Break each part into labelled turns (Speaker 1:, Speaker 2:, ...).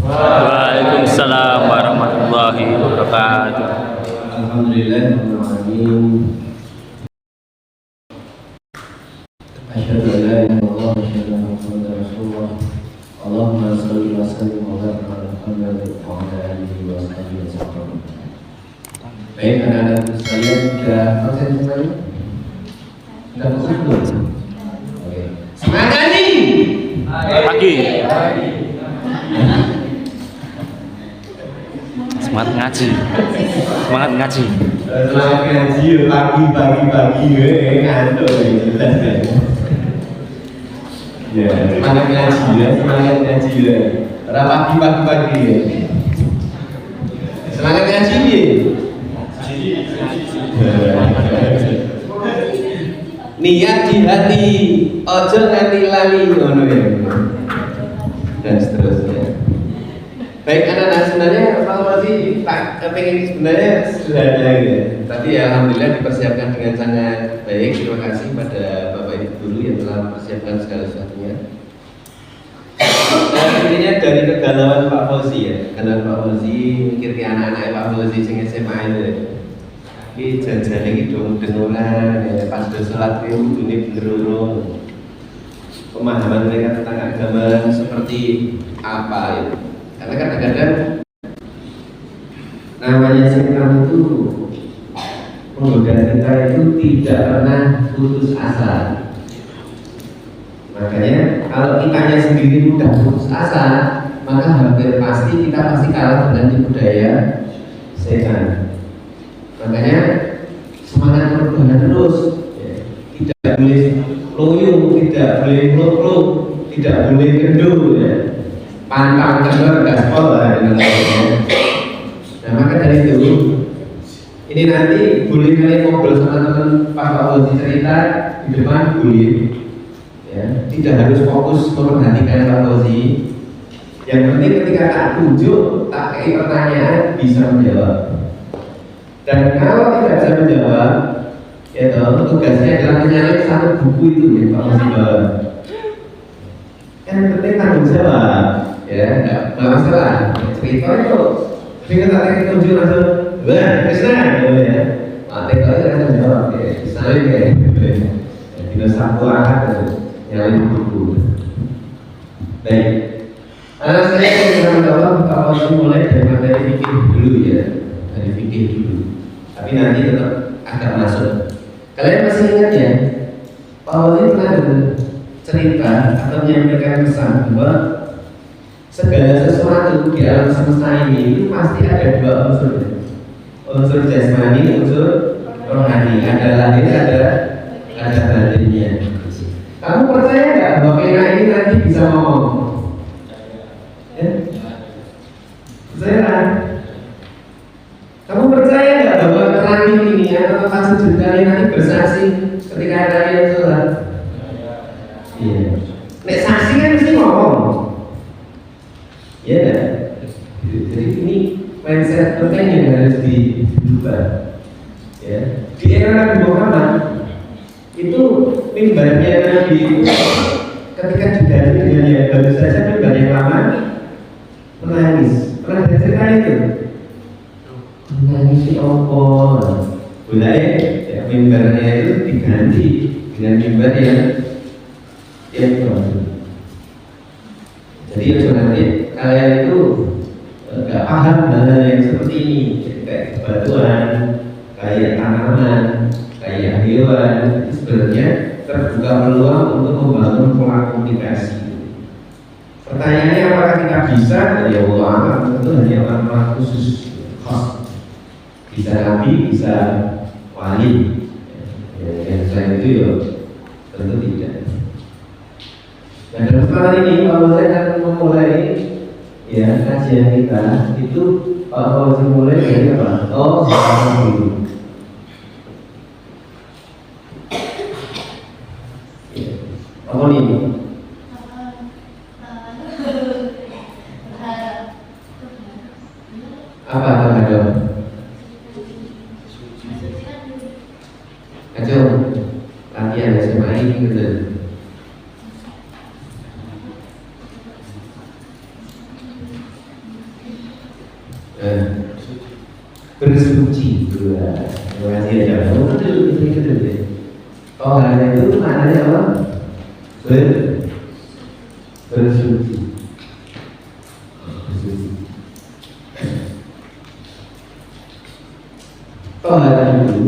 Speaker 1: Waalaikumsalam warahmatullahi wabarakatuh.
Speaker 2: Alhamdulillahirrahmanirrahim. Asyhadu an la ilaha illallah wa asyhadu anna Muhammadar Rasulullah. Allahumma shalli wa sallim wa barik ala Muhammad wa ala alihi wa sahbihi wasallam. Baik, anak-anak sekalian, sudah konsen semuanya? Sudah konsen belum? Oke. Semangat ngaji!
Speaker 1: Pagi. Semangat ngaji. Semangat ngaji.
Speaker 2: Semangat ngaji, pagi ngantuk jelas kan. Ya, semangat ngaji ya. Ora pagi ya. Semangat ngaji ya. Niat di hati, ojo nganti lali ngono ya. Dan seterusnya. Baik anak-anak, sebenarnya Pak Wazi pengen sebenarnya sederhana ya. Tapi ya alhamdulillah dipersiapkan dengan sangat baik. Terima kasih pada Bapak Ibu guru yang telah mempersiapkan segala sesuatunya. Intinya dari kegalauan Pak Fauzi ya, karena Pak Fauzi mikir ke anak-anak Pak Fauzi sing SMA itu. Ini jangan-jangan ini denguran ya, pas sudah sholat itu ini bener pemahaman mereka tentang agama seperti apa ya. Karena kadang-kadang namanya setan itu menggoda kita itu tidak pernah putus asa. Makanya kalau kitanya sendiri mudah putus asa, maka hampir pasti kita pasti kalah dengan budaya setan. Makanya semangat perubahan terus ya. Tidak boleh loyo, tidak boleh meluk-meluk, tidak boleh kendor ya. Pantang kendor gaspol lah. Nah maka dari itu ini nanti boleh kalian ngobrol sama teman Pak Fauzi cerita di depan boleh ya. Tidak harus fokus memperhatikan Pak Fauzi. Yang penting ketika tak tunjuk, tak kasih pertanyaan bisa menjawab. Dan kalau tidak bisa menjawab, ya toh, tugasnya adalah menyalin satu buku itu ya Pak Fauzi bawa. Yang penting tanggung jawab, ya nggak masalah. Cerita itu, tapi tak kasih tunjuk langsung, wah, kesana, ya. Mati kalau langsung jawab, ya, misalnya kayak, bila satu akad itu, nyalin buku. Baik. Saya ingin menjawab Pak Fauzi mulai dari materi fikih dulu ya, dari fikih dulu. Tapi nanti tetap agak masuk. Kalian masih ingat ya, Pak Fauzi pernah cerita atau menyampaikan pesan bahwa segala sesuatu di alam semesta ini itu pasti ada dua unsur, unsur jasmani, unsur rohani. Ada lahir, ada batinnya. Kamu percaya nggak bahwa pena ini nanti bisa ngomong? Ya? Percaya? Kamu percaya nggak bahwa keramik ini atau tempat sujud kalian nanti bersaksi ketika kalian sholat? Iya. Nek saksi kan mesti ngomong. Ya. Jadi ini mindset penting yang harus diubah. Ya. Di era Nabi Muhammad itu mimbarnya Nabi itu ketika diganti dengan yang baru saja mimbar yang lama menangis. Pernah ada cerita itu? Menangis si opor. Mulai ya, mimbarnya itu diganti dengan mimbar yang baru. Jadi ya nanti kalian itu nggak paham hal yang seperti ini, kayak batuan, kayak tanaman, kayak hewan. Itu sebenarnya terbuka peluang untuk membangun pola komunikasi. Pertanyaannya apakah kita bisa? Ya Allah, tentu hanya orang-orang khusus khas. Bisa nabi, bisa wali. Yang saya itu ya tentu tidak. Dan dalam kesempatan ini Pak Fauzi akan memulai ya kajian kita itu Pak Fauzi mulai dari apa? Oh, sekarang dulu. Apa ini? Apa terhadap? Kacau latihan SMA ini gitu. Nah, bersuci dua. Terima kasih ya Jawa. Oh, betul ya. Tohara itu maknanya apa? Bersuci. Bersuci. Tohara itu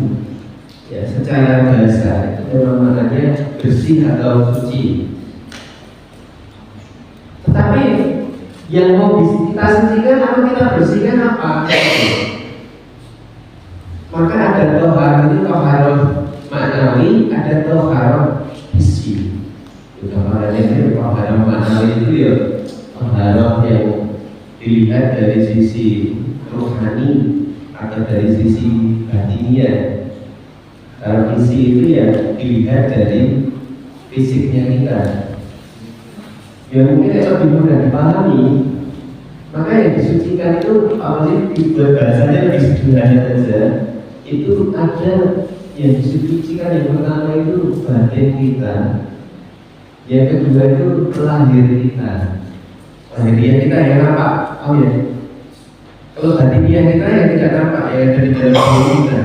Speaker 2: ya secara bahasa itu memang maknanya bersih atau suci. Tetapi yang mau kita sucikan atau kita bersihkan apa? Maka ada tohar itu toharoh maknawi, ada toharoh hissi. Toharohnya itu toharoh maknawi itu ya toharoh yang dilihat dari sisi rohani atau dari sisi batinnya. Kalau hissi itu ya dilihat dari fisiknya kita. Ya mungkin lebih mudah dipahami. Maka yang disucikan itu apa sih? Bahasanya lebih sederhana saja. Itu ada yang disucikan, yang pertama itu batin kita, yang kedua itu lahir kita. Lahiriah kita yang nampak, oh ya. Kalau batiniah kita yang tidak nampak, yang ada di dalam diri kita.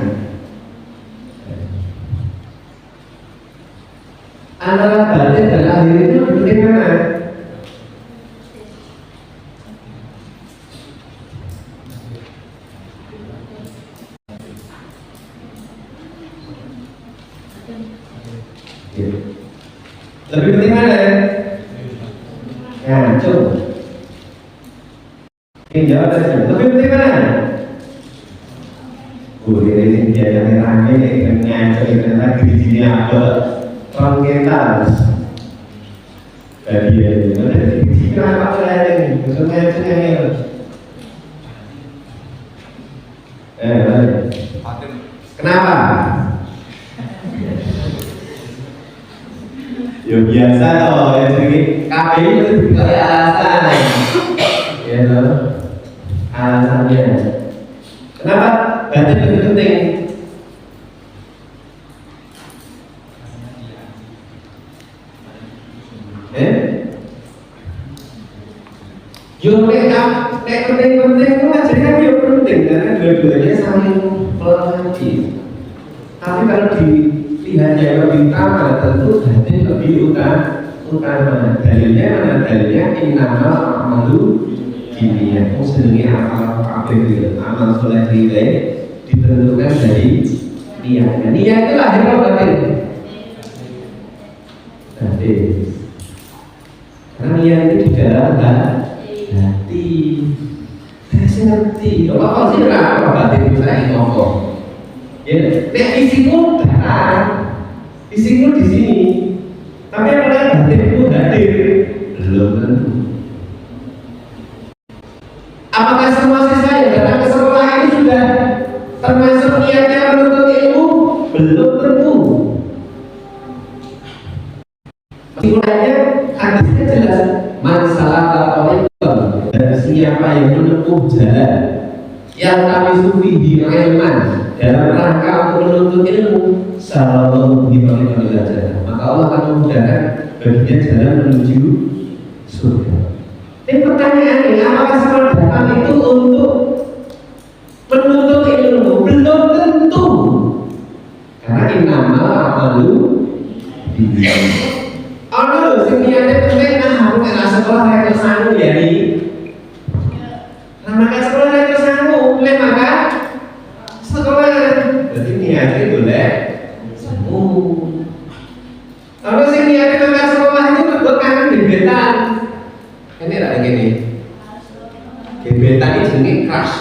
Speaker 2: Antara batin dan lahir itu bagaimana? Lebih penting mana? Ya, coba. Ini jawab tadi. Lebih penting mana? Ini dia yang rame dengan cerita di sini ada rangkaian. Jadi ini kenapa kalian ini? Kenapa? Ya biasa toh, ya jadi KPI itu ada alasan, ya toh, alasannya. Kenapa? Batin lebih penting. Yo nek penting itu aja kan yo penting karena dua-duanya saling melengkapi. Tapi kalau dilihat yang lebih utama tentu batin lebih utama. Dalilnya mana? Dalilnya innamal a'malu binniyat. Sebenarnya amal soleh kita ditentukan dari niatnya. Niat itu lahir atau batin? Batin. Karena niat itu di dalam hati. Saya ngerti. Apa sih kenapa batin itu saya ngomong? Ya, nek isimu datang, isimu di sini. Tapi apakah batin itu hadir? Belum tentu. Apakah semua siswa yang datang ke sekolah ini sudah termasuk niatnya menuntut ilmu? Belum tentu. Meskipun hadisnya jelas, masalah tariqan, dan siapa yang menempuh jalan yang kami sufihi ilman dalam rangka untuk menuntut ilmu, sallallahu alaihi wasallam, maka Allah akan memudahkan baginya jalan menuju surga. Ini pertanyaannya, apakah semua datang itu untuk menuntut ilmu? Belum tentu. Karena innamal a'malu binniyat. Ono sing niate penting aku nek sekolah rek sanu ya ni. Nah, maka sekolah rek sanu, le maka sekolah berarti niate golek sanu. Ono sing niate maka sekolah itu mergo kangen gebetan. Ini tak gini. Gebetan iki jenenge crush.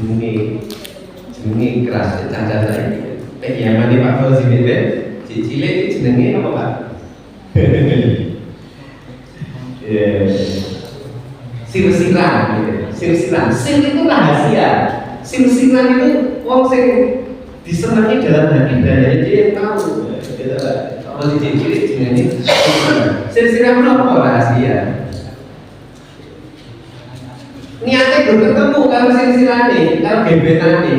Speaker 2: Jenenge crush cacat saiki. Ya mandi Pak Fauzi beda, cicile itu jenenge apa Pak? Sir-siran, sir-siran. Sir itu rahasia. Sir-siran itu wong sing disenangi dalam hati dan dia tahu. Kalau cicile jenenge sir-siran apa rahasia? Niatnya belum ketemu kalau sir-sirane, kalau gebetane.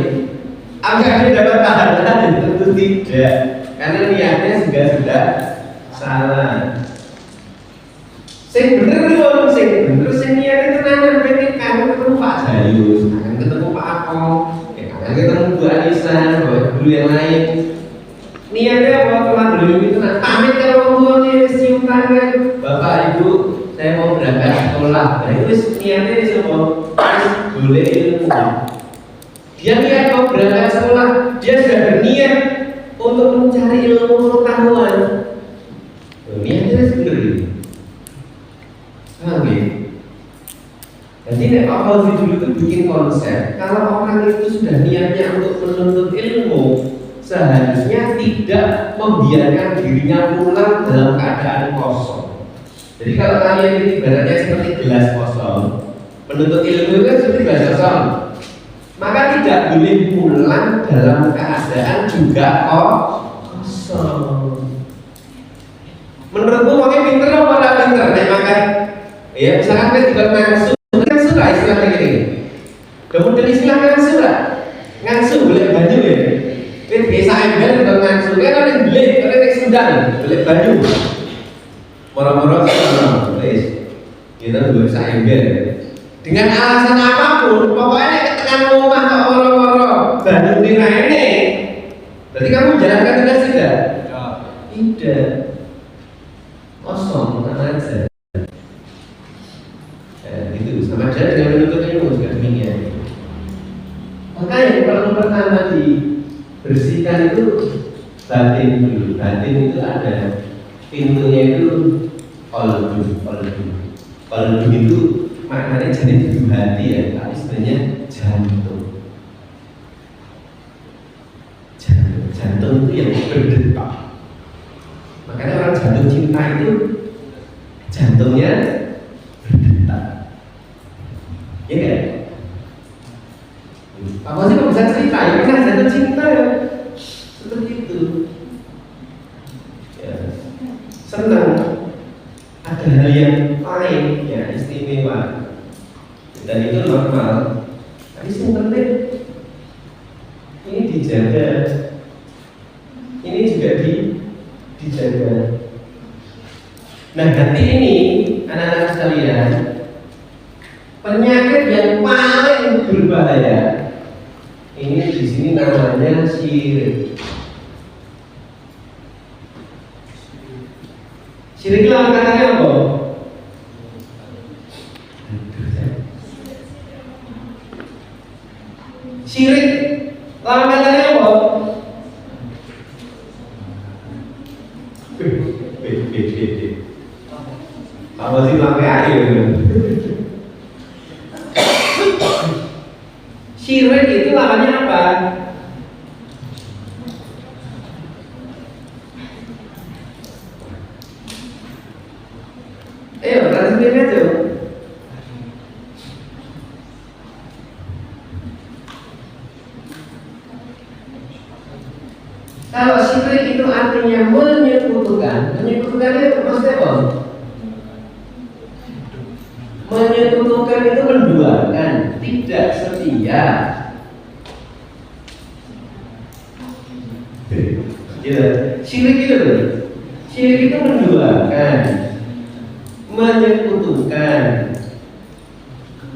Speaker 2: Apakah dia dapat pahala? Tentu tidak, karena niatnya sudah salah. Sing bener nih orang sing bener sing niatnya tenanan pengen kangen ketemu Pak Jayus, kangen ketemu Pak Akong, kangen ketemu Bu Anissa, dulu yang lain. Niatnya apa? Teman dulu itu pamit kalau orang tua nih cium tangan, Bapak Ibu, saya mau berangkat sekolah. Nah itu niatnya semua, boleh ilmu. Dia niat mau berangkat sekolah, dia sudah berniat untuk mencari ilmu pengetahuan. Niatnya sebenarnya. Paham ya? Jadi nek apa dulu itu bikin konsep, kalau orang itu sudah niatnya untuk menuntut ilmu, seharusnya tidak membiarkan dirinya pulang dalam keadaan kosong. Jadi kalau kalian ini ibaratnya seperti gelas kosong, menuntut ilmu itu kan seperti gelas kosong, maka tidak boleh pulang dalam keadaan juga kosong. Menurutmu orangnya pinter apa tidak pinter? Nek makan, ya misalkan kita juga ngangsu lah istilahnya gini. Kemudian istilah ngangsu boleh baju ya. Ini biasa ember juga ngangsu. Kan ada yang beli, ada yang sudan, boleh baju. Moro-moro guys, kita biasa ember. Dengan alasan apapun, pokoknya ketekan rumah ke moro-moro, baju ini. Berarti kamu menjalankan tugas tidak? Tidak. Kosong, bukan aja. Itu sama aja dengan menuntut ilmu juga demikian. Maka yang pertama dibersihkan itu batin dulu. Batin itu ada pintunya itu qalbu. Qalbu itu maknanya jadi itu hati ya, tapi sebenarnya jantung. Jantung itu yang berdetak. Makanya orang jantung cinta itu jantungnya berdetak. Ya kan? Apa sih kok bisa cerita? Ya kan jatuh cinta ya seperti itu. Ya, senang. Ada hal yang lain, ya istimewa. Dan itu normal. Tapi yang penting ini dijaga. Ini juga dijaga. Nah, hati ini anak-anak sekalian, penyakit yang paling berbahaya ini di sini namanya syirik. Syirik lawan katanya apa? Syirik lawan katanya apa? Apa sih pakai air? Syirik itu lawannya apa? Ayo, translate aja. Kalau syirik itu artinya menyekutukan itu maksudnya apa? Menyekutukan itu menduakan, tidak setia. Ya, syirik itu menduakan, menyekutukan.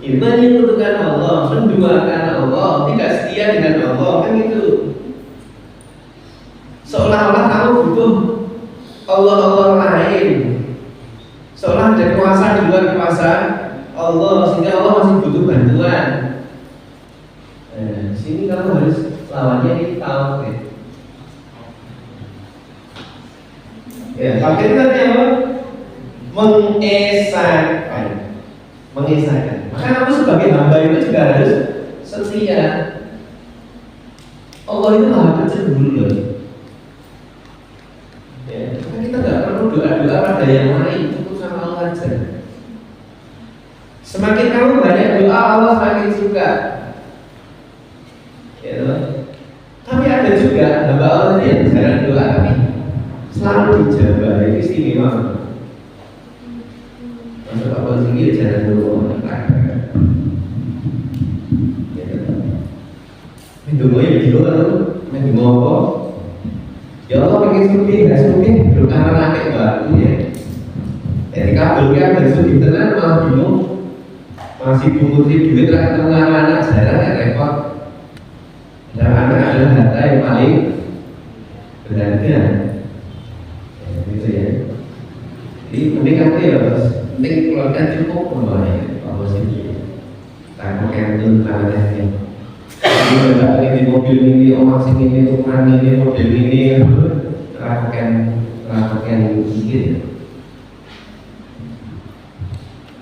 Speaker 2: Ya, menyekutukan Allah, menduakan Allah, tidak setia dengan Allah, kan itu. Seolah-olah kamu butuh Allah lain. Seolah ada kuasa di luar kuasa Allah, sehingga Allah masih butuh bantuan. Sini kamu harus lawannya di tauhid. Ya, tauhid itu artinya apa? Mengesahkan. Maka kamu sebagai hamba itu juga harus setia. Allah itu maha pencemburu loh. Ya, kita nggak perlu doa-doa pada yang lain, cukup sama Allah saja. Semakin kamu banyak doa, Allah semakin suka. Ya, tapi ada juga hamba Allah yang jarang doa tapi selalu dijawab. Itu istimewa. Masuk apa sih jarang doa? Doa yang doa, doa apa? Ya Allah pengen suki, nggak suki, belum karena rakyat baru ya. Jadi kabelnya ada suki tenan malah bingung masih bungutin duit ketemu anak jarang ya repot. Dan anak adalah harta yang paling berharga. Gitu ya. Jadi penting apa ya? Penting keluarga cukup membayar kalau sih. Tanpa kentut tangannya. Ini berapa ini mobil ini, omak ini, ukuran ini, model ini, rapakan sedikit.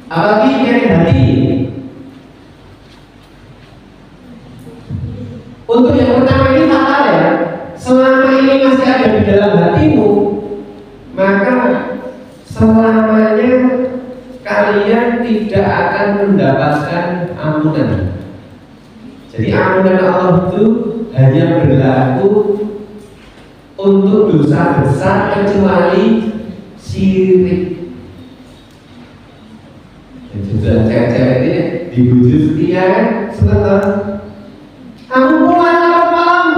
Speaker 2: Apalagi dari hati. Untuk yang pertama ini fatal ya. Selama ini masih ada di dalam hatimu, maka selamanya kalian tidak akan mendapatkan ampunan. Jadi ampunan Allah itu hanya berlaku untuk dosa besar kecuali syirik. Sudah cewek-cewek ini dibujuk setia kan, setelah kamu pulang malam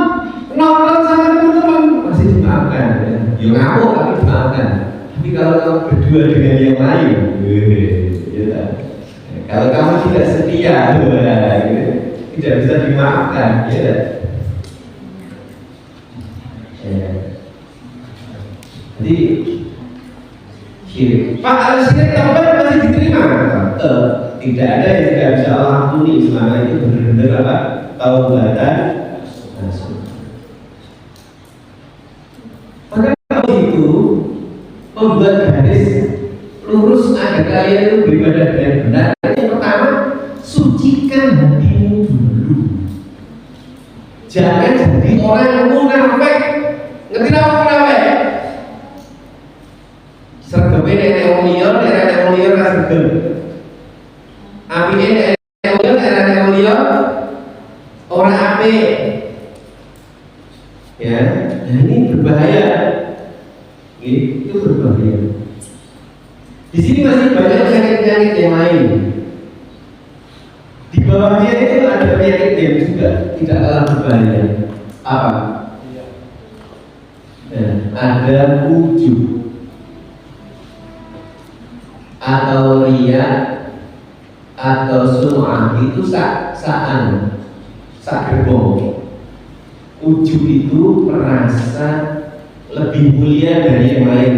Speaker 2: nongkrong sama teman-teman masih dimaafkan ya. Ya ngamuk tapi dimaafkan. Tapi kalau kamu berdua dengan yang lain, ya, kalau kamu tidak setia, tidak bisa dimaafkan, ya. Jadi syirik. Pak, kalau syirik taubat masih diterima? Tidak ada yang tidak bisa Allah ampuni selama itu benar-benar apa? Taubatan nasuh. Maka kalau itu membuat garis lurus agar kalian itu beribadah dengan benar. Yang pertama, sucikan hatimu dulu. Jangan jadi orang yang munafik. Ngerti apa munafik? Sergeme nenek wong liya, nenek wong liya ra sergem. Apike nenek wong liya, nenek wong liya ora apik. Ya, nah ini berbahaya. Itu berbahaya. Di sini masih banyak penyakit-penyakit yang lain. Di bawahnya itu ada penyakit yang juga tidak kalah berbahaya. Apa? Nah, ada ujub atau riya atau sum'ah itu sa'an gerbong. Ujub itu merasa lebih mulia dari yang lain.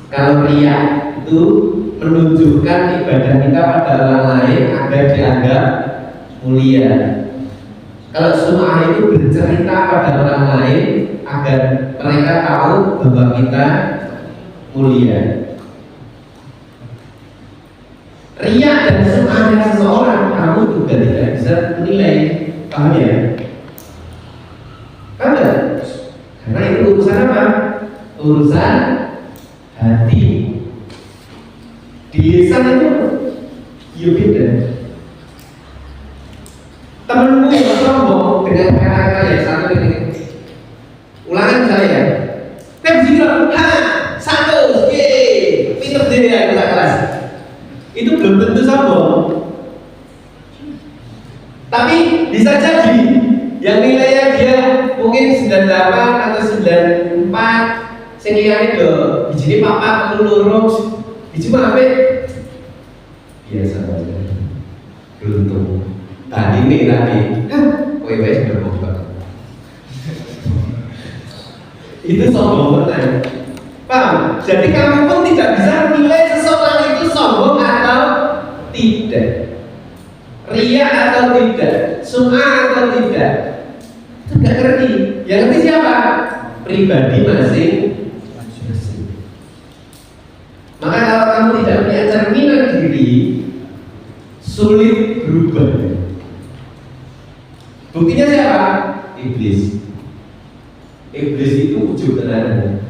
Speaker 2: Kalau riya itu menunjukkan ibadah kita pada orang lain agar dianggap mulia. Kalau sum'ah itu bercerita pada orang lain agar mereka tahu bahwa kita mulia. Riya dan sum'ahnya seseorang kamu juga tidak bisa menilai, paham ya? Karena itu urusan apa? Urusan hati. Di lisan itu ya beda. Temenmu yang sombong dengan kata-kata ya satu ini. Ulangan saya. Tepsir, satu, pinter deh ya kelas. Itu belum tentu sombong. Tapi bisa jadi yang nilainya dia mungkin 98 atau 94, sing liyane do bijine papa loro, biji apa? Biasa saja. Beruntung. Tadi nih tadi, kowe wis berubah. Itu sombong benar. Paham? Jadi kamu pun tidak bisa menilai seseorang itu sombong atau tidak, riya atau tidak, sum'ah atau tidak. Itu tidak ngerti. Yang ngerti siapa? Pribadi masing-masing. Maka kalau kamu tidak punya cerminan diri, sulit berubah. Buktinya siapa? Iblis. Iblis itu ujub tenanan.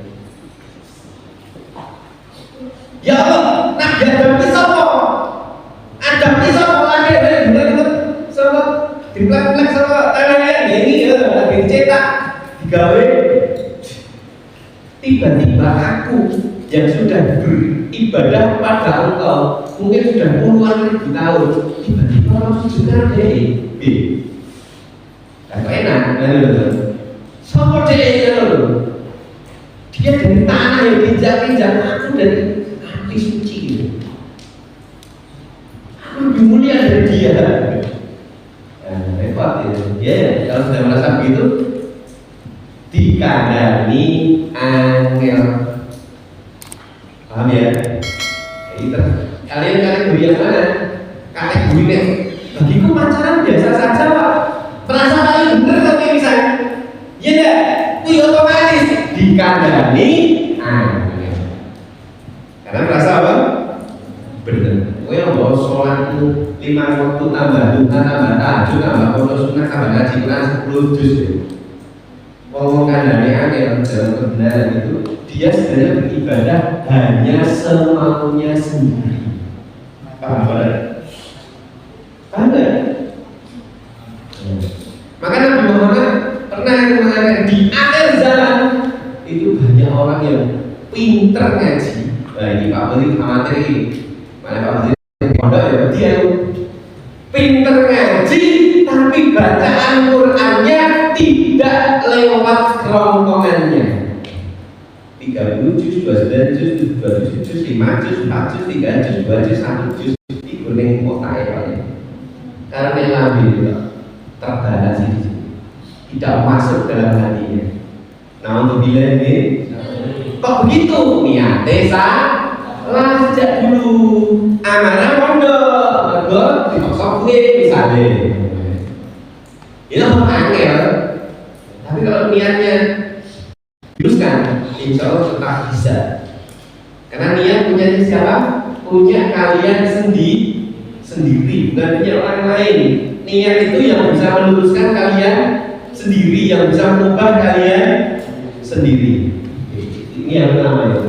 Speaker 2: Ya Allah, nak Adam ki sapa? Adam ki sapa lagi bener-bener sapa diplek-plek sapa tangannya ini ya lagi dicetak digawe. Tiba-tiba aku yang sudah beribadah pada Engkau mungkin sudah puluhan ribu tahun, tiba-tiba orang sujudkan dia. Enak, sapa dia dia dari tanah yang diinjak-injak aku dari hati suci. dikandani angel. Paham ya? Itu kalian guru yang mana? Kalian guru nih. Bagiku pacaran biasa saja pak. Merasa paling bener tapi misalnya, ya enggak? Itu otomatis dikandani angel. Karena merasa apa? Bener. Oh yang bawa sholat itu 5 waktu tambah duha, tambah tahajud, tambah pondok sunnah, tambah ngaji Quran 10 juz. Ngomong kandani angel dalam kebenaran itu, dia sebenarnya beribadah hanya semaunya sendiri. Paham benar? Paham nggak? Maka Nabi Muhammad pernah mengatakan di akhir zaman itu banyak orang yang pinter ngaji. Nah ini Pak Budi amatir ini, mana Pak Budi? Pondok ya dia pinter ngaji, tapi bacaan Qurannya tidak lewat kerongkongannya. 30 juz, 29 juz, 27 juz, 5 juz, 4 juz, 3 juz, 2 juz, 1 juz di kuning kota ya. Karena Nabi itu terbatas di sini, tidak masuk dalam hatinya. Nah untuk bila ini, kok begitu? Niatnya salah sejak dulu. Amanah pondok, mergo dipaksa gue misalnya. Itu angel. Tapi kalau niatnya teruskan, insya Allah tetap bisa. Karena niat punya siapa? Punya kalian sendiri, bukan punya orang lain. Niat itu yang bisa meluruskan kalian sendiri, yang bisa mengubah kalian sendiri. Ini yang pertama ya.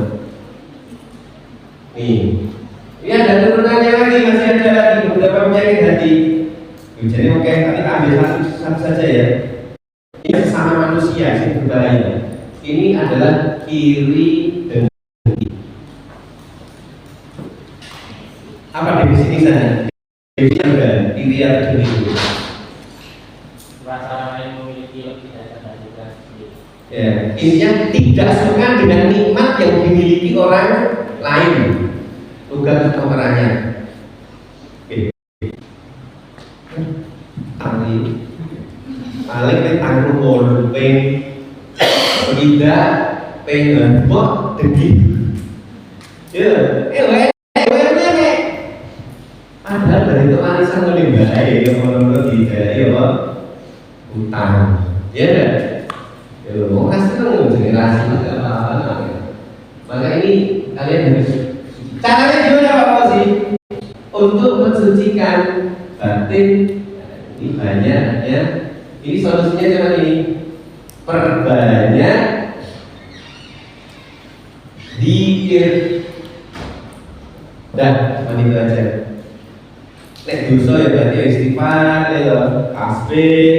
Speaker 2: Ini ada turunannya lagi, masih ada lagi beberapa penyakit hati. Jadi oke, kita ambil satu saja ya. Ini sesama manusia sih berbahaya. Ini adalah iri dengki. Apa definisi sana? Definisi apa? Iri atau dengki?
Speaker 3: Rasa yang memiliki lebih dari kita sendiri.
Speaker 2: Ya, intinya tidak suka dengan nikmat yang dimiliki orang lain. Bukan pemerannya. Paling tanggung mulu tidak pengen bok degi. Ya, padahal dari itu arisan lebih baik yang menurut tidak ya pak utang. Ya enggak? Ya mau kasih kan generasi apa? Maka ini kalian harus caranya gimana Pak sih? Untuk mensucikan batin ini banyak ya. Ini solusinya cuma ini. Perbanyak zikir. Dah, itu aja. Nek dosa ya berarti istighfar, ya tasbih,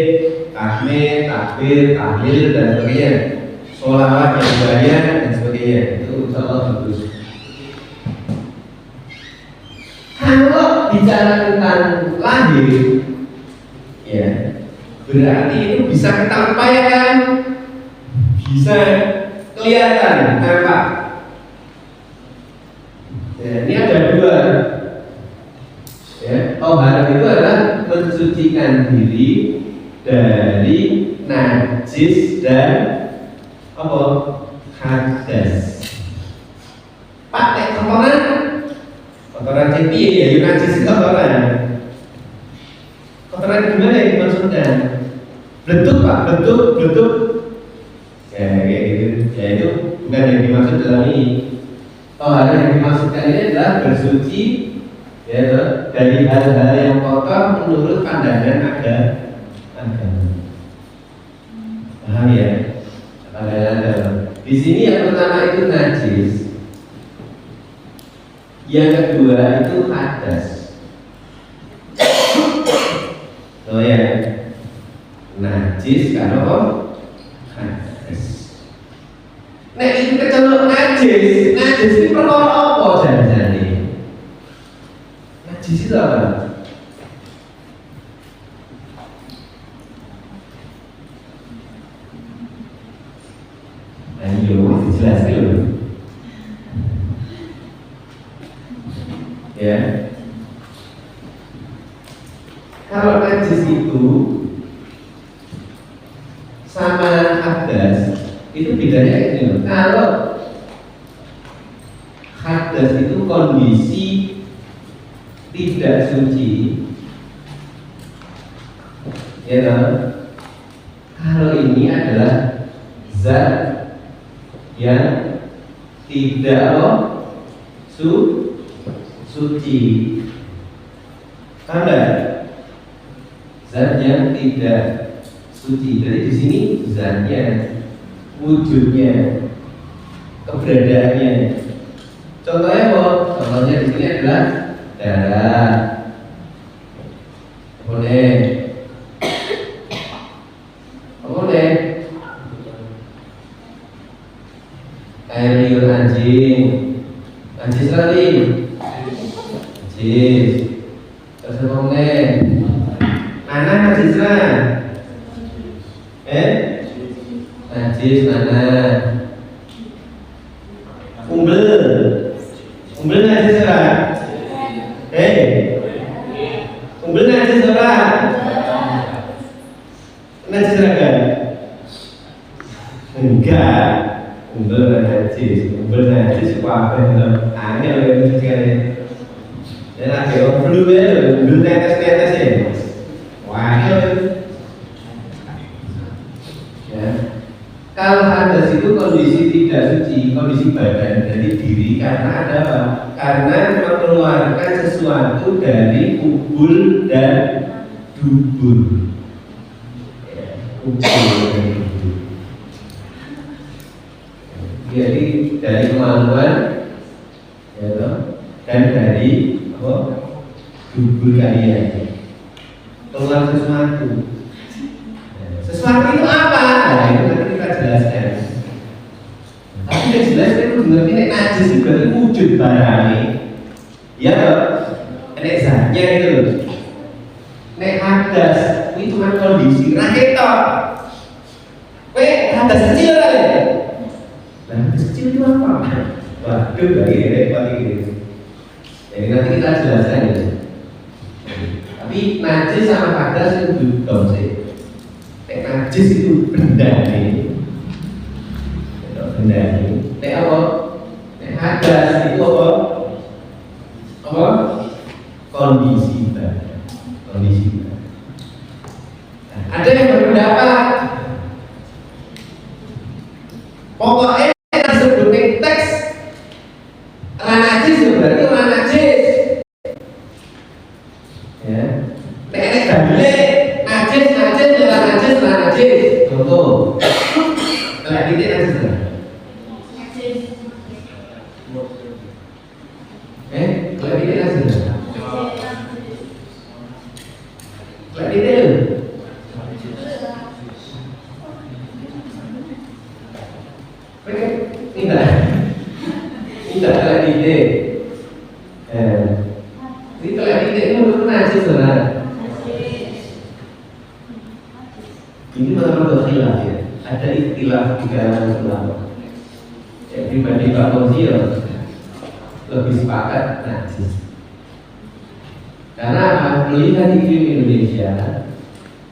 Speaker 2: tahmid, takbir, tahlil dan sebagainya. Sholawat yang banyak dan sebagainya. Itu insyaallah bagus. Kalau bicara tentang lahir, ya berarti itu bisa kita upayakan, bisa kelihatan nampak. Ya, ini ada dua. Ya, toharoh itu adalah mensucikan diri dari najis dan apa? Hadas. Pakai kotoran cipi ya, najis kotoran. Kotoran gimana yang dimaksudkan? Bentuk pak, bentuk. Ya kayak gitu. Ya itu bukan yang dimaksud dalam ini. Toharoh yang dimaksudkan ini adalah bersuci ya dari hal-hal yang kotor menurut pandangan agama. Paham ya? Pandangan agama. Di sini yang pertama itu najis. Yang kedua itu hadas. Oh ya, najis karena apa? Hadas. Nah itu kecelok najis itu perkara apa jangan-jangan? Najis itu apa? Ayo, dijelaskan dulu. Ya, kalau najis itu sama hadas Kalau hadas itu kondisi tidak suci, ya kan? Kalau ini adalah zat yang tidak suci, ada zat yang tidak suci. Jadi di sini zatnya, wujudnya, keberadaannya. Contohnya apa? Contohnya di sini adalah darah, boleh, boleh, air liur anjing, anjing lagi, anjing, terus boleh, mana anjing lah, najis mana, umbel najis lah. Umbel najis apa? Najis kan? Enggak. Umbel najis apa? Angel itu sekali. Dan ada orang flu ya, umbel tetes ya. Wah, ya. Kalau hadas itu kondisi tidak suci, kondisi badan dari diri karena ada apa? Karena mengeluarkan sesuatu dari kubul dan dubur. Ya, kubul dan dubur. Jadi dari kemaluan, ya toh, dan dari apa? Dubur kalian. Keluar sesuatu. Sesuatu itu apa? Nah, itu nanti kita jelaskan. Tapi yang jelas itu benar ini najis juga itu wujud barangnya. Ya, nek zatnya itu. Nek hadas itu cuma kondisi raketok. Hadas kecil kan? Nah, hadas kecil itu apa? Waduh, lagi repot ini. Jadi nanti kita jelaskan ya. Tapi najis sama hadas itu dong sih. Najis itu benda ini, benda ini. Apa? Hadas itu apa? Apa? Kondisi badan, kondisi badan. Ada yang berpendapat, pokoknya yang disebut teks orang najis itu berarti orang najis. Ya, nek dalile najis contoh kayak titik najis lah kayak titik najis lah kayak titik tidak kayak titik ini kayak titik itu menurut najis lah. Ini masalah khilaf ya. Ada istilah di kalangan ulama. Ya, pribadi Pak Fauzi lebih sepakat najis. Karena apa? Melihat iklim Indonesia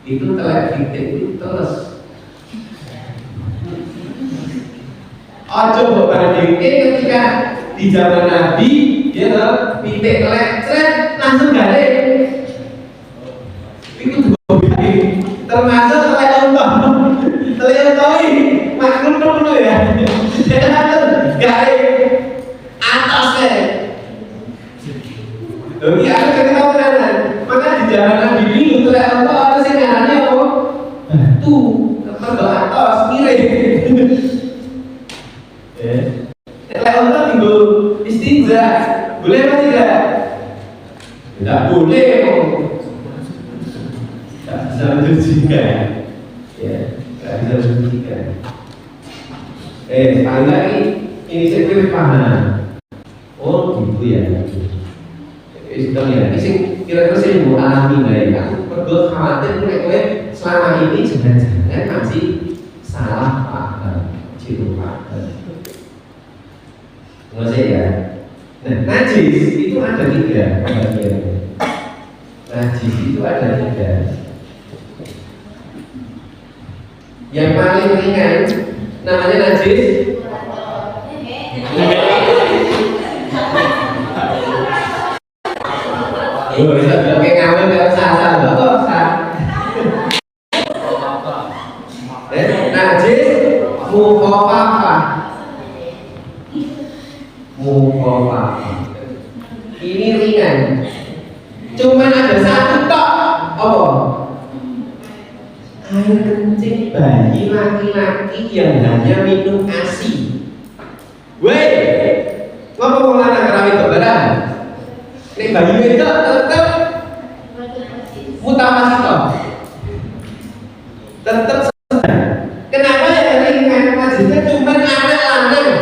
Speaker 2: itu telah titik itu terus. Ojo bandingin ketika di zaman Nabi dia titik telek langsung garing. Itu termasuk teletoy maklum dulu ya. Jangan garing atasnya. Jadi aku ketika beneran, maka di zaman Nabi dulu teletoy apa sih ngarannya apa? Batu, terus atas miring. Teletoy tinggal istinja, boleh apa tidak? Tidak boleh. Tak bisa mencucikan, ya, tak bisa mencucikan. Anda ini saya paham. Oh gitu ya. Sudah ya. Ini kira-kira saya mau alami nggak ya? Aku berdua khawatir gue selama ini jangan-jangan masih salah paham, cium paham. Nggak sih ya. Nah, najis itu ada 3 bagiannya. Najis itu ada 3. Yang paling ringan namanya najis Oh, bisa oke ngawur kalau sah lho kok sah. Najis mukhafafah. Mukhafafah. Ini ringan. Cuman ada satu tok. Apa? Air kencing bayi laki-laki yang hanya minum ASI. Weh, ngapa mau lanang kerawi kebaran? Nek bayi itu tetep mutawasito. Tetep. Kenapa yang ringan najisnya cuma anak lanang?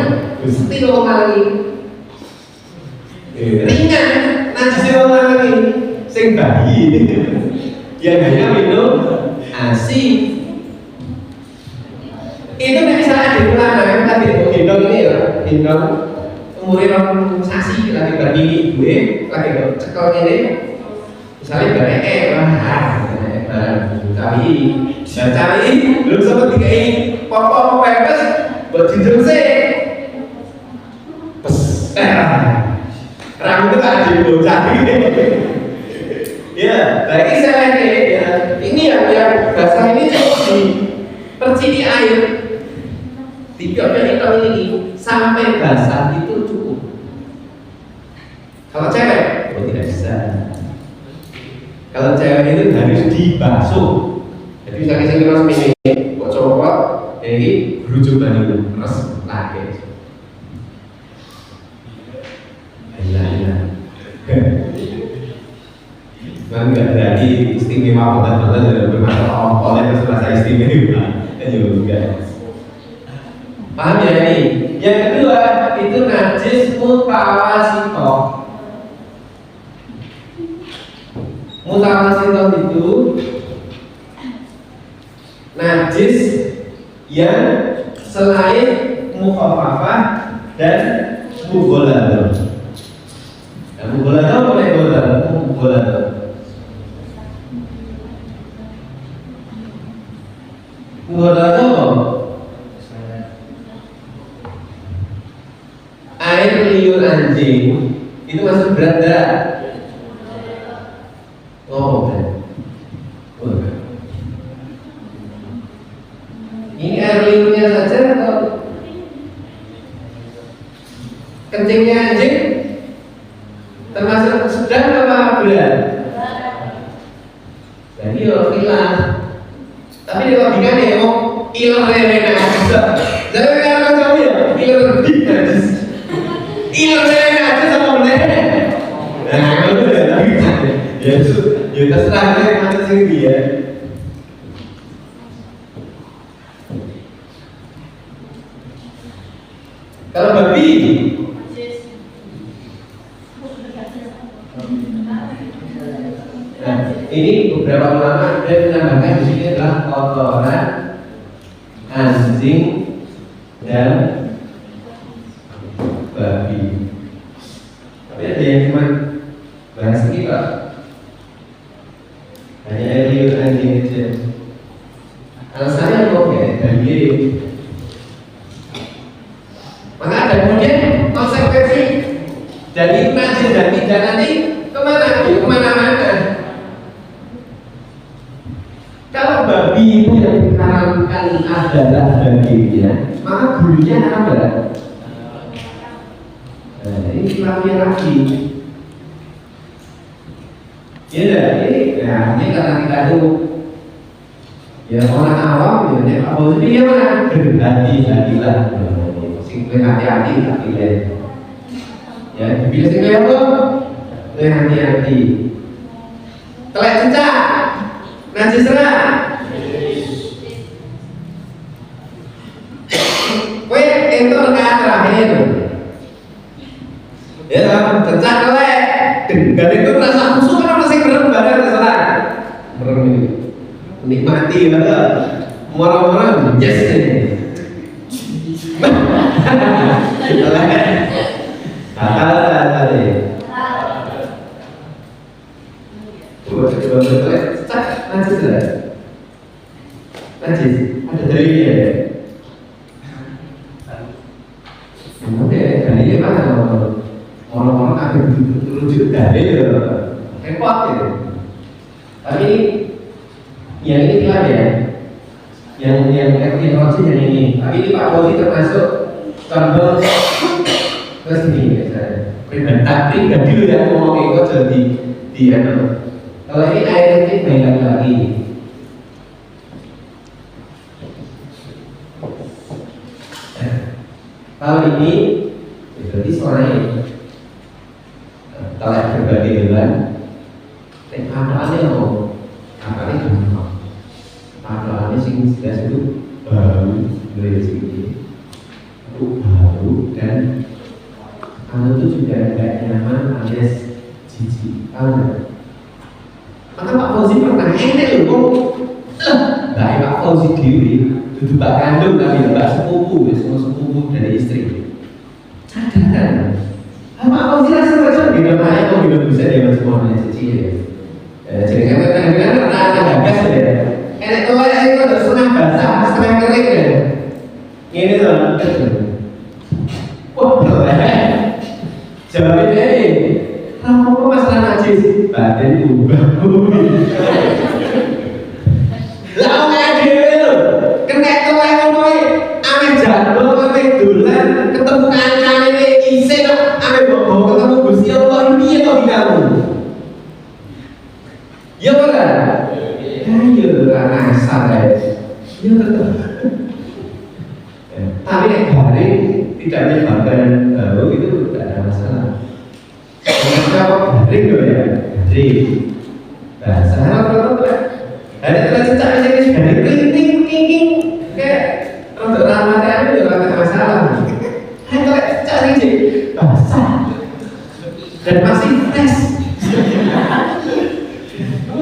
Speaker 2: Gusti lo kali. Ringan najisnya orang lanang ini. Sing bayi yang hanya minum ASI. Itu misalnya di lanang tadi gendong ini ya, gendong umurnya orang sasi lagi berdiri gue lagi cekel ini misalnya bareke cari belum sempat dikai pokok pepes buat jinjung sih pes rambut kan jadi bocah ya lagi saya ini yang basah ini cukup dipercini air dipioknya hitam ini sampai basah itu cukup. Kalau cewek, oh tidak bisa. Kalau cewek itu harus dibasuh. Jadi misalnya saya terus ini, buat cowok, ini berujukan itu terus lagi. Kan nggak jadi istimewa banget bermasalah oleh rasa istimewa, kan juga. Paham ya ini? Yang kedua itu najis mutawasito. Mutawasito itu najis yang selain mukhafafah dan mughalladah. Dan mughalladah boleh mughalladah. Mughalladah air liur anjing itu masuk berat enggak? Oh, bukan. Ini air liurnya saja atau kencingnya anjing termasuk sedang apa berat? Jadi yo hilang. Tapi di logikanya ya mau iler aja. Jadi kalau kamu ya iler najis. Ilmu aja sama bener. Nah, kalau udah lagi ya itu ya terserah deh mana sih dia. Kalau babi, nah ini beberapa ulama ada menambahkan di sini adalah kotoran anjing dan babi. Tapi ada yang cuma bahas ini Pak, hanya air liur anjing aja. Alasannya kok ya dari maka ada kemudian konsekuensi dari najis dan tidak nanti kemana? Ya kemana-mana. Kalau babi itu yang diharamkan adalah dagingnya, maka bulunya haram berat. Nah, ini kilaunya lagi. Ya, ini karena kita itu ya orang awam ya, apa sih dia mana? Hati-hatilah, singkir hati-hati, hati-hati. Ya, bila singkir apa? Hati-hati. Telek cecak, najis serah. Kowe entuk rekaan terakhir. Ya, cecak telek. Dan itu rasa musuh kan masih merem barang terserah. Merem ini. Nikmati ya. Orang-orang yes ini. Kata tadi. Coba cek najis lah. Najis. Ada dalilnya ya. Oke, dalilnya mana? Orang-orang akan rujuk dalil. repot gitu. Tapi yang ini bilang ya, yang Fauzi yang ini. Tapi ini Pak Fauzi termasuk contoh ke sini misalnya. Pribadi lu yang ngomong itu jadi di kalau ini air ini balik lagi. Kalau ini berarti suaranya kalau yang berbagi dengan apalanya mau apalnya gampang apalanya sing jelas itu baru dari sini itu baru dan kalau itu juga tidak nyaman alias jijik tahu nggak? Maka Pak Fauzi pernah enak loh baik Pak Fauzi diri duduk Pak kandung tapi Pak sepupu semua sepupu dari istri sadar Pak Fauzi rasa macam di dalamnya kok belum bisa dia semuanya cici ya jadi kadang-kadang anak gagas ya enak kalau saya itu udah setengah basah setengah kering ya ini loh wah berat jawabnya kamu kok masalah najis badan ubah lah orang dewe lho kena tuwek ngono ame jadul ame dolan ketemu kancane isih kok ame bobo ketemu Gusti Allah piye to kamu ya ora ayo ora asal ya tetep tapi nek hari tidak menyebarkan bau itu tidak ada masalah kenapa garing loh ya garing bahasa apa ada cecak ini garing ting kayak untuk ramadan itu juga tidak masalah hanya cecak ini basah dan masih fresh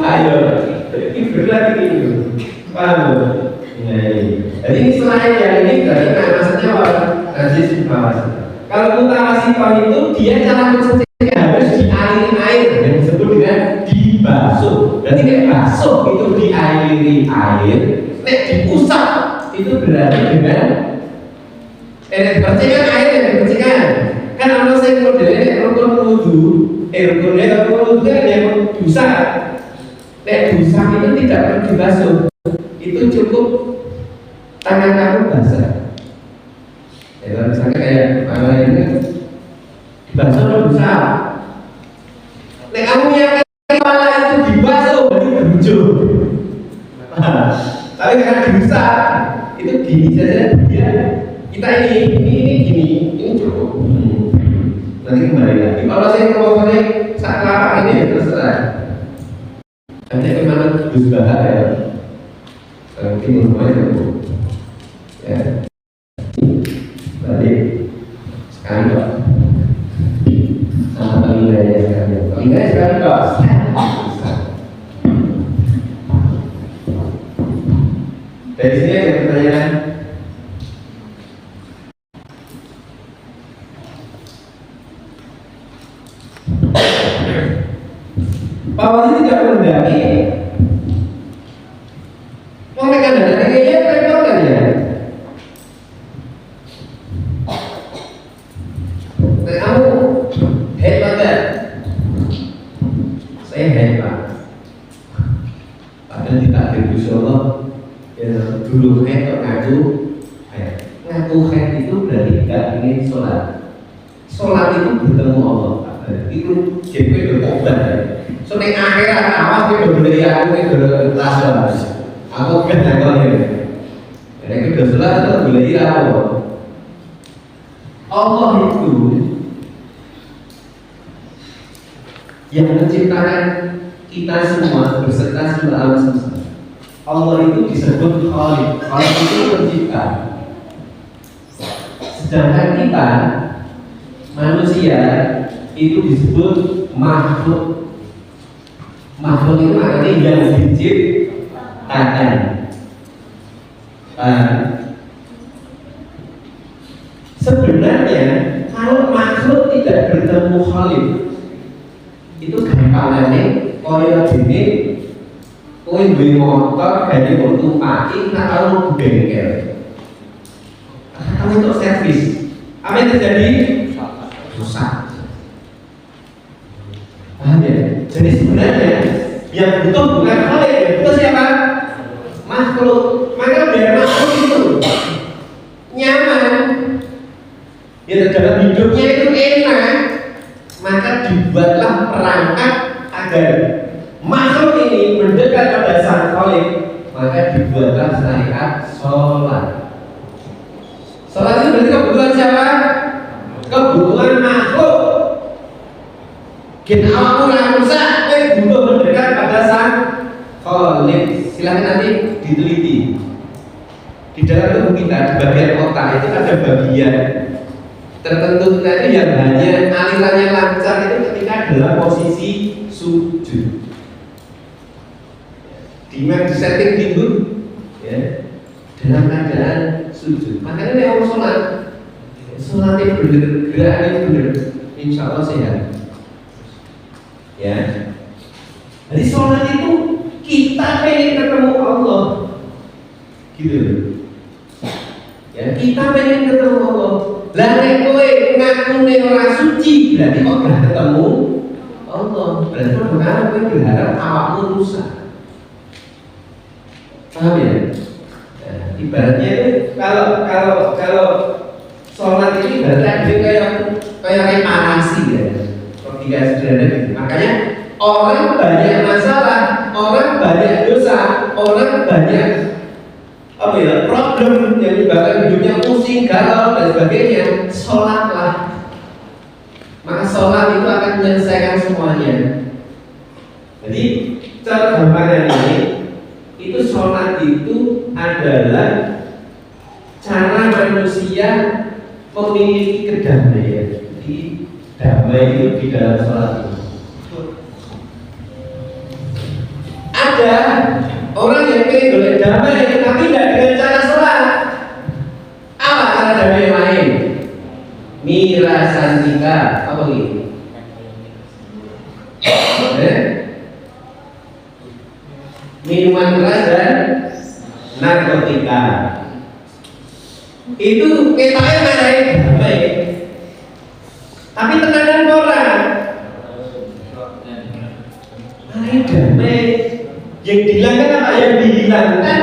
Speaker 2: ayo ini berlagi ini paham jadi selain yang ini berarti maksudnya apa? Najis mutawassit. Kalau mutawassit itu dia cara mencucinya harus dialiri air yang disebut dengan dibasuh. Berarti nek basuh itu dialiri air, nek diusap itu berarti dengan dibersihkan air yang dibersihkan. Kan ono sing modelnya rukun wudu, rukunnya rukun wudu kan yang busa. Nek busa itu tidak perlu dibasuh. Itu cukup tangan kamu basah. Ya, misalnya kayak mana ini dibasuh atau busa. Nek kamu yang kepala itu dibasuh, berarti berujung. Tapi karena dibusa, itu gini saja dia. Kita ini cukup. Nanti kembali lagi. Kalau saya ngomongnya saat kelapa ini ya terserah. Nanti kemana Gus Bahar ya. Mungkin semuanya cukup ya balik sekali Pak sama telinganya sekali Pak dari sini ada pertanyaan Pak Wali tidak mendaki mau mereka datang ke dia repot kan ya? Nah, kamu hebat kan? Saya hebat. Padahal ditakdir Gusti Allah ya dulu head ngaku head itu berarti tidak ingin sholat. Sholat itu bertemu Allah. Itu JP bertobat. So ning akhirat awas kowe boleh aku iki kelas. Aku kan takon ya. Ini sudah jelas itu boleh Allah itu yang menciptakan kita semua beserta seluruh alam semesta. Allah itu disebut Khaliq. Khaliq itu pencipta. Sedangkan kita manusia itu disebut makhluk. Makhluk itu artinya yang diciptakan. Sebenarnya kalau makhluk tidak bertemu Khaliq itu gampangannya kaya dene kowe duwe motor dari mbok tumpaki tak tau mlebu bengkel. Kamu untuk servis. Apa yang terjadi? Rusak. Paham ya? Jadi sebenarnya yang butuh bukan Khalik, yang butuh siapa? Makhluk. Maka biar makhluk itu nyaman, ya dalam hidupnya itu enak, maka dibuatlah perangkat agar makhluk ini mendekat pada sang Khalik. Maka dibuatlah syariat sholat. Sholat itu berarti kebutuhan siapa? Kebutuhan makhluk. Kita awakmu rusak, butuh mendekat pada sang Khalik. Silahkan nanti diteliti. Di dalam tubuh kita, di bagian otak itu ada bagian tertentu tadi yang hanya alirannya lancar itu ketika dalam posisi sujud. Di setting tidur, ya, dalam keadaan sujud. Makanya nih orang sholatnya bener, gerakannya bener, insya Allah sehat. Ya, jadi sholat itu kita pengen ketemu Allah, gitu. Ya, kita pengen ketemu Allah. Lah nek kowe ngakune ora suci, berarti kok gak ketemu Allah. Berarti benar kowe berharap awakmu rusak. Paham ya? Nah, ibaratnya itu kalau sholat ini berarti kayak reparasi ya. Logika sederhana gitu. Makanya orang banyak masalah, orang banyak dosa, orang banyak problem yang menyebabkan hidupnya pusing, galau dan sebagainya. Sholatlah, maka sholat itu akan menyelesaikan semuanya. Jadi cara gampangnya ini, itu sholat itu adalah cara manusia memiliki kedamaian. Jadi damai itu di dalam sholat itu. Ada orang yang pengen boleh damai, tapi tidak dengan cara sholat. Apa cara damai yang lain? Mirasantika, apa gitu? Minuman keras dan narkotika. Itu ketoknya mana damai. Tapi tenanan orang damai. Yang dihilangkan apa? Yang dihilangkan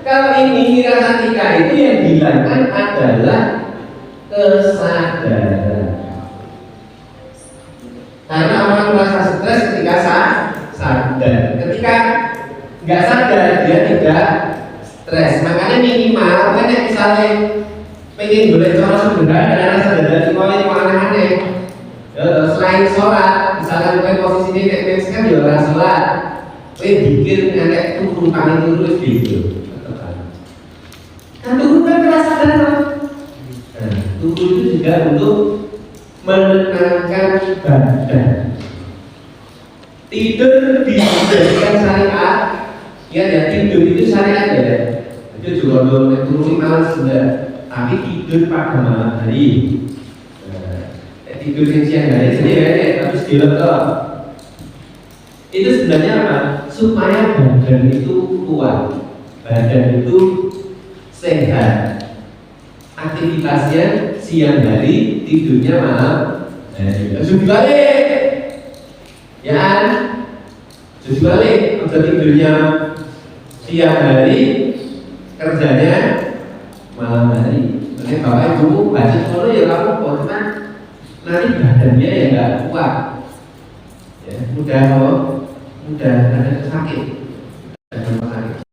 Speaker 2: kalau ini mirasantika itu yang dihilangkan adalah kesadaran. Karena orang merasa stres ketika sadar. Ketika nggak sadar dia tidak stres. Makanya minimal kan misalnya pengen boleh sholat sederhana dan rasa sadar mulai aneh-aneh. Selain sholat, misalkan bukan posisi ini kayak kan ya orang sholat. Bikin nenek turun paling turun gitu. Kan turun kan rasa sadar. Turun itu juga untuk menenangkan badan. Tidur dijadikan syariat. Ya tidur itu syariat ya. Itu juga belum turun malam sudah. Tapi tidur pada malam hari. Tidur siang hari sendiri tapi diletak. Itu sebenarnya apa? Supaya badan itu kuat, badan itu sehat. Aktivitasnya siang hari, tidurnya malam hari. Sudah balik, ya kan? Sudah balik, untuk tidurnya siang hari, kerjanya malam hari. Makanya bapak ibu baca kalau ya kamu kan nanti badannya ya nggak kuat, ya mudah ada sakit.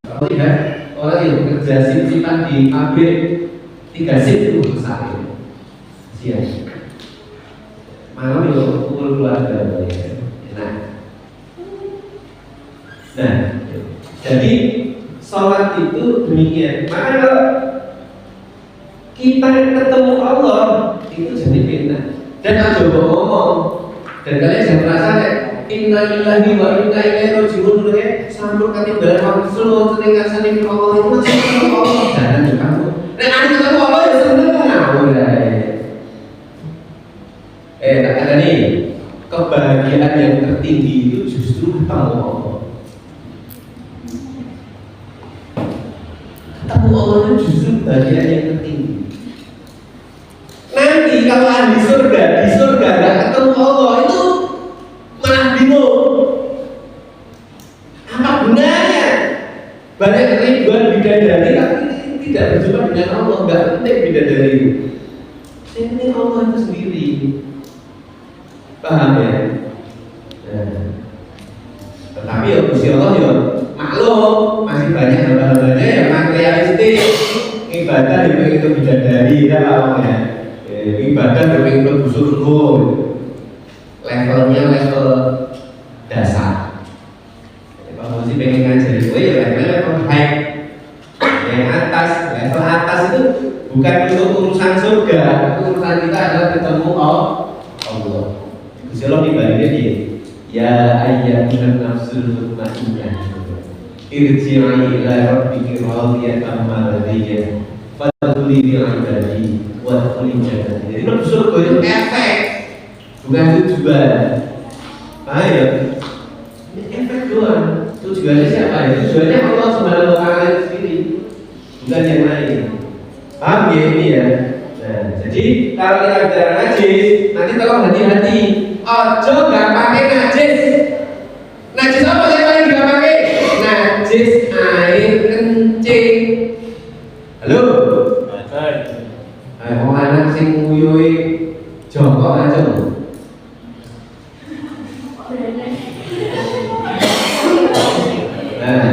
Speaker 2: Kalau tidak orang yang bekerja shift-shiftan di pabrik 3 shift itu sakit siang malam itu kumpul keluarga nah jadi sholat itu demikian. Maka kalau kita ketemu Allah itu jadi beda dan aku coba ngomong dan kalian jangan merasa inna lillahi wa inna ilaihi raji'un ya sambut kami dalam seluruh ketika sani Allah itu masih Allah dan kamu dan ada ketemu Allah ya seneng ngawur tak ada nih kebahagiaan yang tertinggi itu justru ketemu Allah. Ketemu Allah itu justru kebahagiaan yang tertinggi. Nanti kalau ahli surga di surga nggak ketemu Allah itu malah bingung banyak ribuan bidadari tapi tidak berjumpa dengan Allah, nggak penting bidadari itu. Yang penting Allah itu sendiri. Paham ya? Nah, tetapi ya Gusti Allah ya maklum masih banyak hamba-hambanya yang materialistik. Ibadah yang pengen ke bidadari, kan awalnya. Ibadah yang pengen ke busur-busur. Levelnya level dasar. Kalau masih pengen ngajari gue ya level high. Yang atas, level atas itu bukan untuk urusan surga, urusan kita adalah ketemu Allah. Gusti Allah dibandingin dia. Ya ayyatuhan nafsul mutmainnah. Irji'i ila rabbiki radiyatan mardiyah. Fadkhuli fi ibadi wa dkhuli jannati. Jadi itu surga itu efek, bukan tujuan. Ya? Ini efek doang. Tujuannya siapa ya? Tujuannya Allah Subhanahu wa taala sendiri, bukan yang lain. Paham ya ini ya? Nah, jadi kalau kita bicara najis, nanti tolong hati-hati. Ojo gak pakai najis. Najis apa yang paling gak pakai? Najis air kencing. Halo? Ayo anak sing nguyuhi jongkok aja. Nah,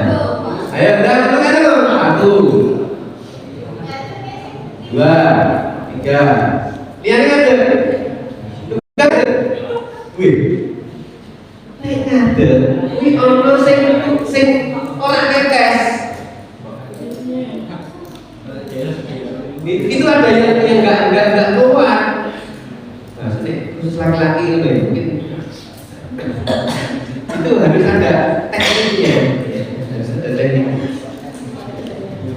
Speaker 2: ayo dah terus aja loh. 1, 2, 3. Lihat ada. Wih, nek ada. Wih, ono sing ora netes. Itu ada yang enggak keluar. Nah, khusus laki-laki itu ya, mungkin itu harus ada tekniknya. Harus ada tekniknya.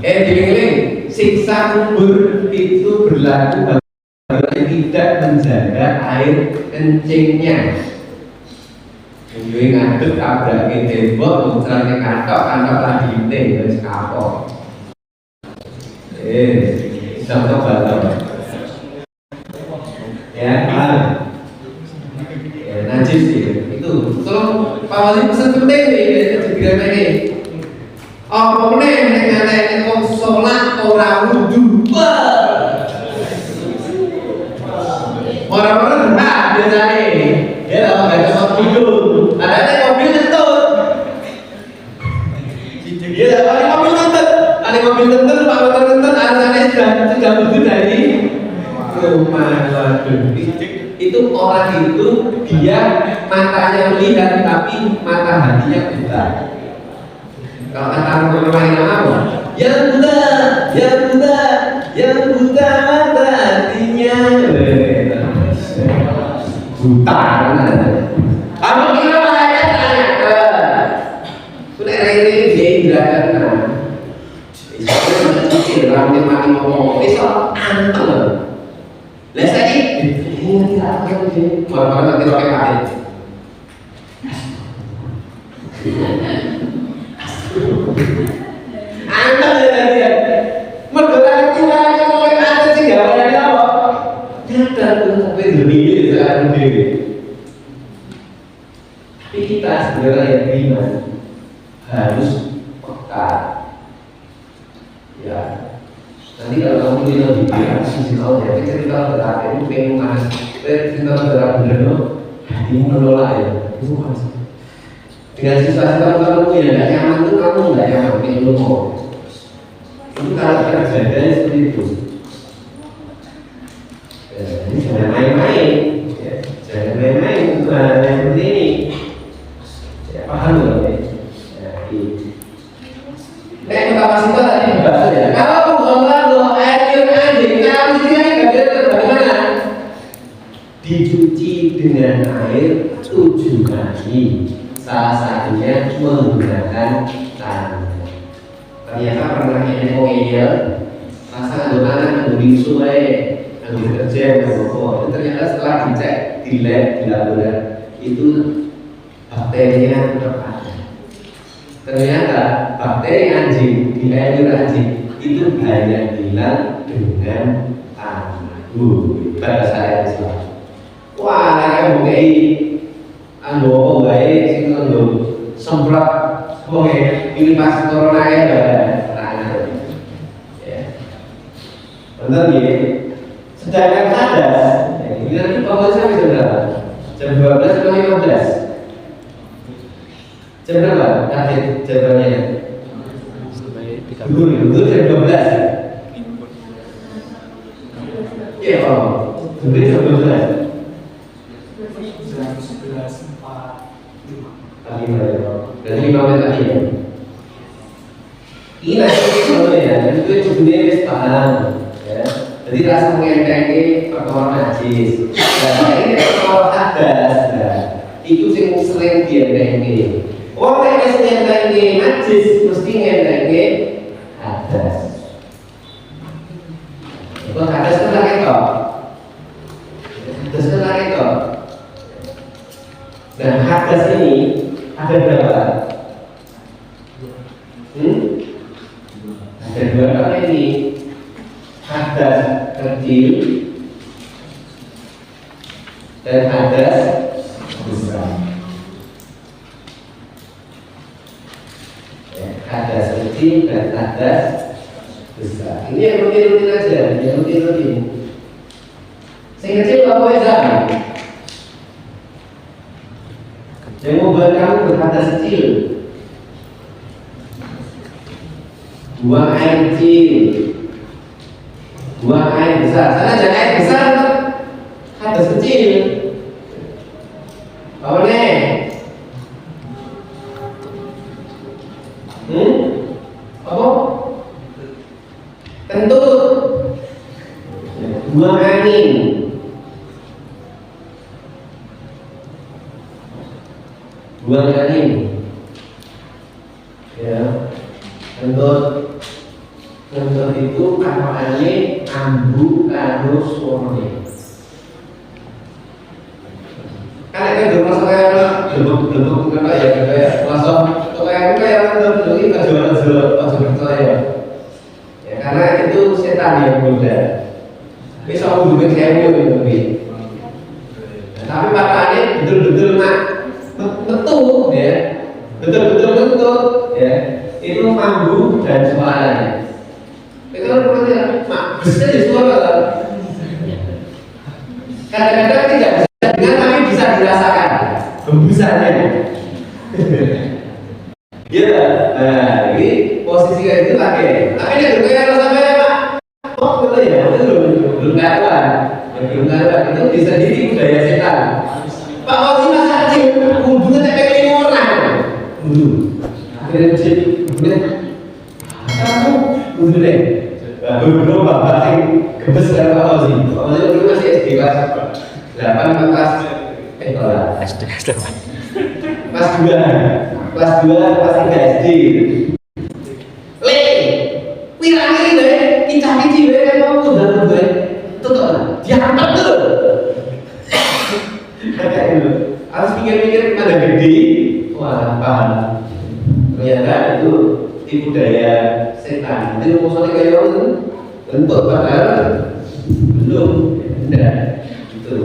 Speaker 2: Giling-giling, siksa kubur itu berlaku bagi tidak menjaga air kencingnya. Yang ngaduk tabrak ke tembok, muncratnya kantok lagi ini, harus kapok. Contoh batal. Ya, najis sih. Itu tolong Pak Wali pesan penting nih, dibilang ini. Apa nih yang kok sholat orang wudu? Orang-orang berat biasanya. Ya, kalau nggak ada mobil, ada mobil ngentut. Ya, ada mobil ngentut, Pak motor ngentut, alasannya sudah wudu dari rumah. Waduh, itu orang itu dia matanya melihat tapi mata hatinya buta. Kalau kata orang lain apa? Yang buta mata hatinya. Buta kan? Kamu kira malaikat tanya ke? Sudah ini dia indra. Itu orang yang mati ngomong. Itu antum. Lah saya ini tidak akan jadi. Orang nanti pakai mati. Antum ya. Mereka tinggalnya mulai ada sih gak ada apa. Nyadar tuh sampai demi sekarang dewi. Tapi kita sebenarnya yang beriman harus peka. Ya, nanti kalau kamu tidak dibilang sisi kau ya, cerita berapa itu pengen mas, cerita berapa benar hatimu menolak ya, itu mas. Dengan situasi kamu yang tidak nyaman itu kamu tidak nyaman, pengen lu mau. Itu kalau kita kejadian seperti itu. Ini jangan main-main, ya. Jangan main-main untuk hal yang seperti ini. Ya, paham nggak? Kayak kapasitas tadi dibahas ya. Kalau Allah air anjing, kalau istilahnya bagaimana? Dicuci dengan air 7 kali. Salah satunya menggunakan tangan. Ternyata pernah ini ya. Rasa adonan di sungai, yang bekerja, yang ternyata setelah dicek di lab, di laboratorium itu bakterinya terpapar. Ternyata bakteri anjing di air anjing itu hanya hilang dengan tangan. Bahasa Islam. Wah, anaknya bukai anu baik, sing semprot, oke. pilih pas corona ya, ya. Benar ya. Sedangkan hadas, ini nanti pokoknya sampai jam berapa? Jam 12 atau 15? Jam berapa? Target jadwalnya? Dulu jam 12. Iya, dulu jam 12. Berarti 5 menit lagi ya. Ini nanti sebenarnya, itu sebenarnya wis paham, ya. Jadi rasa mengentengi perkara najis. Nah, ini perkara hadas. Nah, itu sing sering dientengi. Wong nek wis ngentengi najis mesti ngentengi hadas. Kok hadas itu lagi kok? Hadas itu lagi kok? Nah, hadas ini ada berapa? Ada dua kali ini. Hadas kecil dan hadas besar. Ya, hadas kecil dan hadas besar. Ini yang rutin-rutin aja, yang rutin-rutin. Yang kecil apa ya? Yang membuat kamu berhadas kecil, buang air kecil, buang air besar. Sana jangan air besar, hadas kecil. Apa nih? Apa? Kentut, buang angin. Buang angin, ya. Kentut itu kalau angin ambu karo suarane. Kan ada dua masalah bentuk apa ya kayak masalah kayak bentuk ini aja percaya. Ya karena itu setan yang muda. Bisa hubungin kayak gitu. Tapi makanya betul-betul betul ya, betul ya, itu mambu dan suaranya. Itu berarti mak bisa di suara kan? Kadang-kadang tidak bisa dengar tapi bisa dirasakan hembusannya. Ya, nah ini posisi kayak itu lagi. Tapi dia berkaya sampai pak, oh betul ya, belum karuan, itu bisa jadi budaya setan. Pak Wali masa kecil, hubungan TPK orang akhirnya kecil, kemudian kamu deh belum bapak yang gebes dari Pak Wali. Pak Wali dulu masih SD kelas 8 kelas
Speaker 1: SD
Speaker 2: kelas 2 kelas 3 SD le wirangin deh kicah-kici deh kan mau udah deh tutup diangkat tuh kayak gitu. Harus pikir-pikir ada gede, wah paham. Ternyata itu tipu daya setan. Itu maksudnya kayak itu bentuk padahal belum, enggak itu.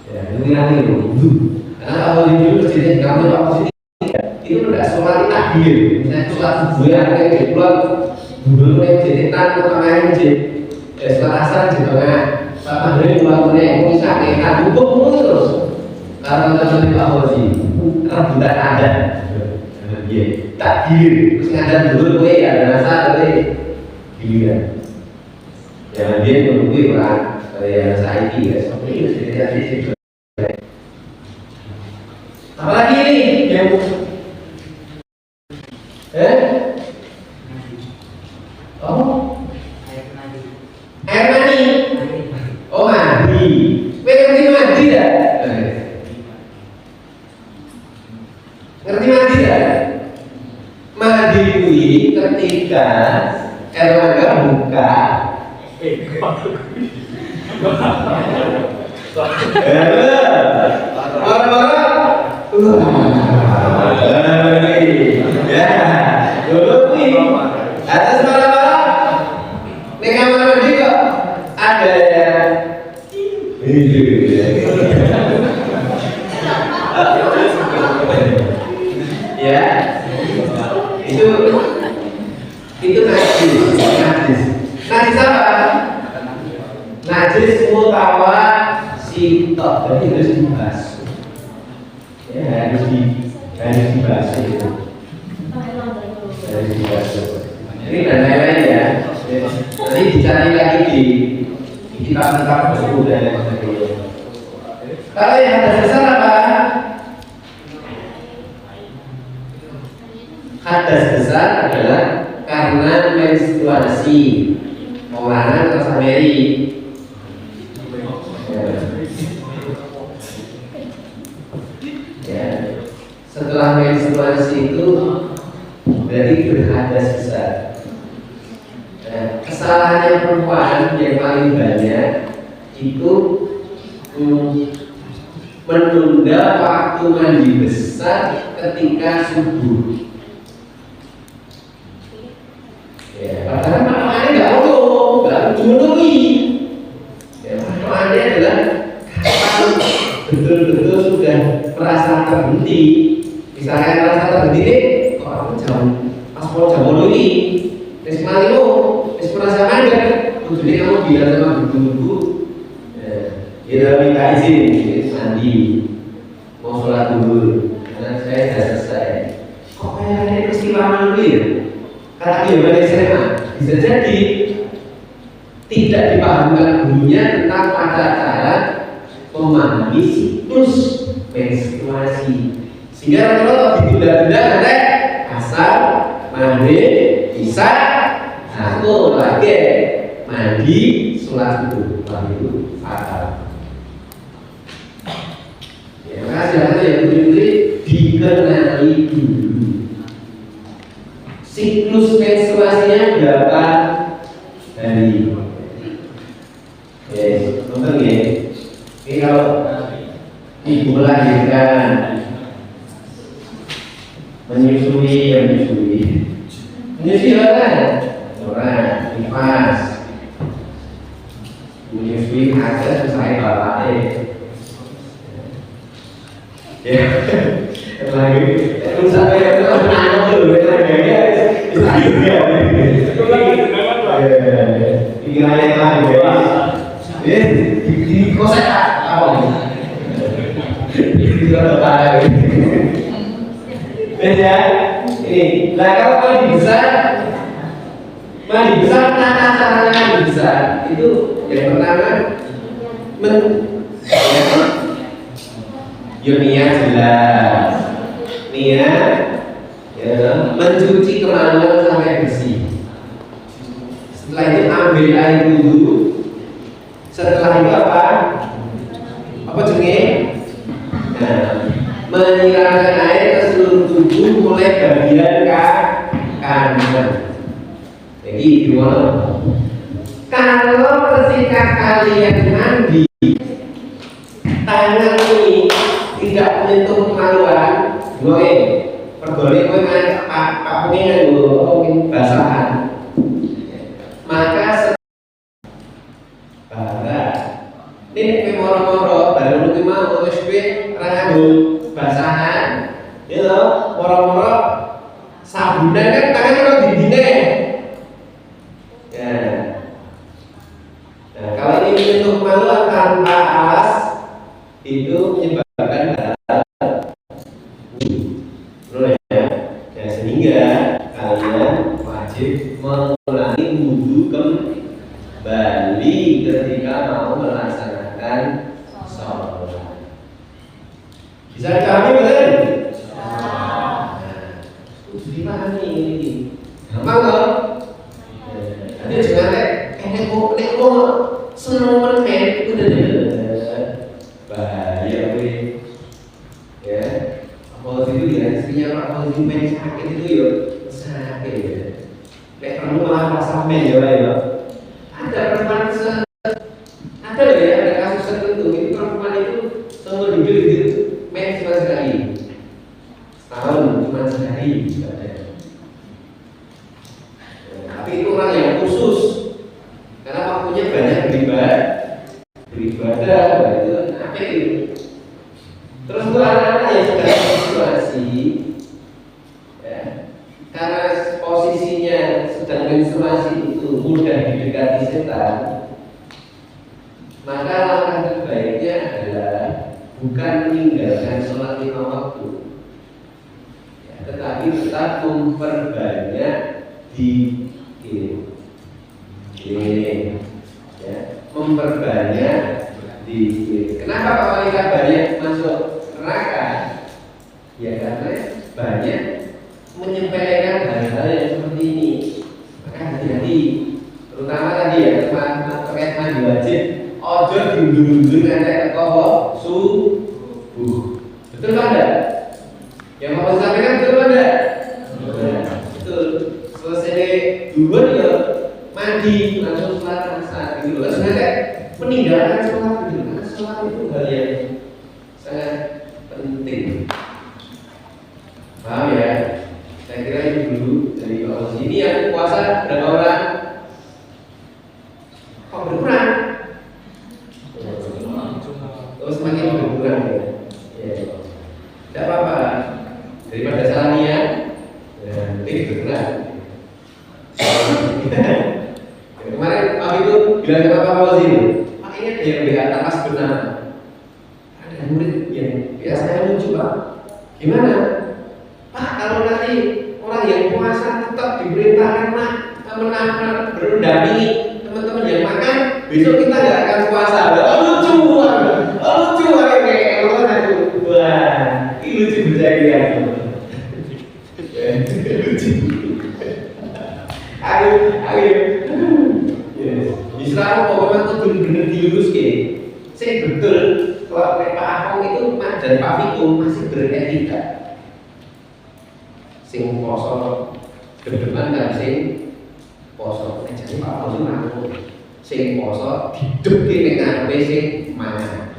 Speaker 2: Ya ini nanti itu. Karena kalau di dulu sini kamu apa sih? Itu udah sholat takbir. Misalnya sholat subuh yang kayak gitu pulang dulu yang jadi tan utama yang jadi sholat asar di tengah. Pak Andre melakukannya bisa kita dukung terus karena terjadi Pak Wali rebutan ada takdir terus ngajar dulu gue ya rasa gue giliran jangan dia menunggu orang yang saya ya seperti itu jadi apalagi ini yang air mani. Oh mandi, ngerti mandi ya? Ngerti mandi ya? Mandi itu ketika Erlangga buka. Ya, dulu nih atas malam-malam di kamar mandi kok ada yang ya sitok, jadi harus dibasuh. Ya harus dibasuh itu. Harus dibasuh. Ini dan lain-lain ya. Nanti dicari lagi di kitab-kitab buku dan lain sebagainya. Kalau yang hadas besar apa? Hadas besar adalah karena menstruasi, pengulangan atau sameri. Ya. Setelah menstruasi itu berarti berhadas besar. Kesalahannya perempuan yang paling banyak itu menunda waktu mandi besar ketika subuh. Ya, padahal maknanya nggak memenuhi. Ya, maknanya adalah kalau betul-betul sudah merasa terhenti, misalnya merasa terhenti, kok aku pas mau jam ini, merasa mandek, jadi kamu bilang sama ibu-ibu, kita minta izin mandi, mau sholat dulu, karena saya sudah selesai. Kok kayak ada peristiwa dulu ya? Karena dia balik SMA, bisa jadi tidak dipahamkan gurunya tentang tata cara memahami siklus menstruasi, sehingga kalau ditunda-tunda ada asal maghrib bisa aku lagi mandi sholat subuh, itu fatal. Ya, maka silakan ya putri dikenali dulu siklus menstruasinya berapa hari. Nonton ya. Ini kalau ibu melahirkan, menyusui apa? Orang nifas, menyusui aja selesai bapaknya. Ya, lagi sampai itu anak dulu, lagi bisa juga. Pikirannya lagi ya. Di kosak apa? Di kotak. Ya, ini. Nah kalau mandi besar, tata cara mandi besar itu yang pertama niat jelas, niat ya, mencuci kemaluan sampai bersih. Setelah itu ambil air wudhu. Setelah itu apa? Apa jenenge? Nah, menyiramkan air ke seluruh tubuh mulai bagian kanan. Jadi gimana? Kalau ketika kalian mandi, tangan ini tidak menyentuh kemaluan, gue pergolek gue pak punya gue basahan, maka ini moro-moro baru nanti mau OSP rangabul basahan, ya loh, moro-moro sabunan kan tangan kalau didine. Ya. Nah, kalau ini menyentuh kemaluan tanpa alas itu menyebabkan ya, sehingga kalian wajib mengulangi wudhu kembali ketika mau melaksanakan sholat. Bisa dipahami betul? Harus dipahami ini. Gampang loh. Nanti jangan nek seneng men udah bahaya gue. Ya. Apa itu ya istrinya Pak Fauzi main sakit itu ya sakit ya. Nek kamu malah pasang men ya. Ada perempuan ada ya, ada kasus tertentu itu perempuan itu seumur hidup itu main cuma sekali, setahun cuma sekali ada. Tapi itu orang yang khusus karena waktunya banyak beribadah itu apa itu. Terus untuk anak-anak yang sedang menstruasi, ya, karena posisinya sedang menstruasi itu mudah didekati setan, maka langkah terbaiknya bukan meninggalkan sholat 5 waktu, ya, tetapi tetap memperbanyak di ini, ya, memperbanyak di. Kenapa Pak Malika banyak masuk neraka? Ya karena banyak menyepelekan hal-hal yang seperti ini. Maka hati-hati, terutama tadi ya terkait mandi wajib. Ojo diundur-undur nanti teko subuh. Betul Pak enggak? Yang mau sampaikan betul Pak enggak? Betul. Selesai duluan ya mandi langsung sholat asar gitu. Sebenarnya meninggalkan sholat gitu. Karena sholat itu hal yang sangat penting. Paham ya? Saya kira itu dulu dari Pak Ozi. Ini yang puasa berapa orang? Kok berkurang? Terus semakin berkurang ya. Tidak apa-apa. Daripada salah niat, ini berkurang. Kemarin Pak itu bilang ke Pak Ozi, Pak ini ada yang di atas benar. Ada murid yang biasanya lucu Pak. Gimana? Pak, kalau nanti orang yang puasa tetap diperintahkan mendampingi teman-teman yang makan, besok kita nggak akan puasa. Lucu, kayak wah, ini lucu berjaya. Lucu. Ayo. Islam pokoknya tuh bener-bener diurus ke. Saya betul kalau Pak Ahok itu dan Pak Fikum masih beretika. Sing poso depan dan sing poso jadi Pak Fauzi ngaku sing poso didepke nek ngarepe sing mangan.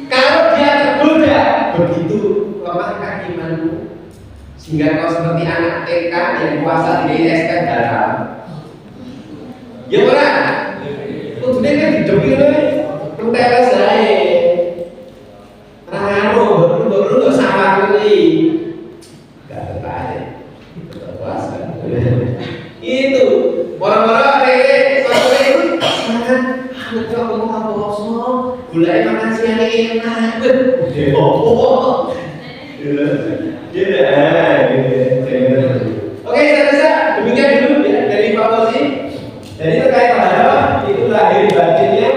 Speaker 2: Kalau dia tergoda begitu lemah imanmu sehingga kau seperti anak TK yang puasa di SK dalam ya ora kudune kan didepke penteles ae baru sama lagi nggak tertarik puasa itu orang-orang sore makan betul kamu poso gulai makan siang enak oke saya rasa demikian dulu ya dari Pak Fauzi. Jadi terkait apa itu lahir batinnya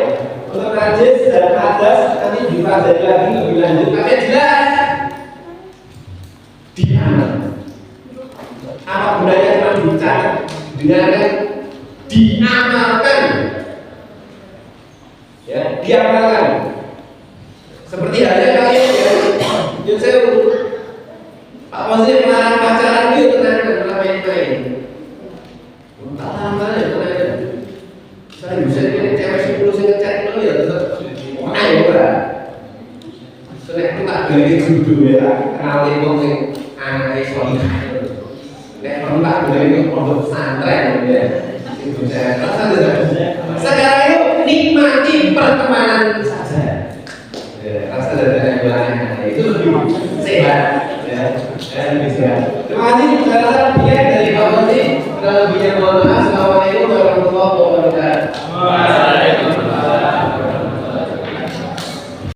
Speaker 2: untuk najis dan hadas nanti dipelajari lagi lebih lanjut. Tapi jelas diamal. Apa gunanya cuma dicatat? Dengarkan, diamalkan. Ya, diamalkan. Seperti halnya kalian ya. Yang saya Pak Fauzi melarang pacaran itu tenang main-main. Tak lama ya tenang. Saya bisa pilih cewek 10 saya ngechat dulu ya tetap. Ayo ora. Nek tak gawe judul ya, kenalin wong sing anake solihah. Nek perlu tak gawe pondok pesantren ya. Itu saya rasa sekarang itu nikmati pertemanan saja. Ya, rasa dari yang itu lebih sehat ya. Dan lebih sehat. Terima kasih saya rasa biar dari Pak Fauzi. Kalau lebihnya mohon maaf. Assalamualaikum warahmatullahi wabarakatuh. Waalaikumsalam.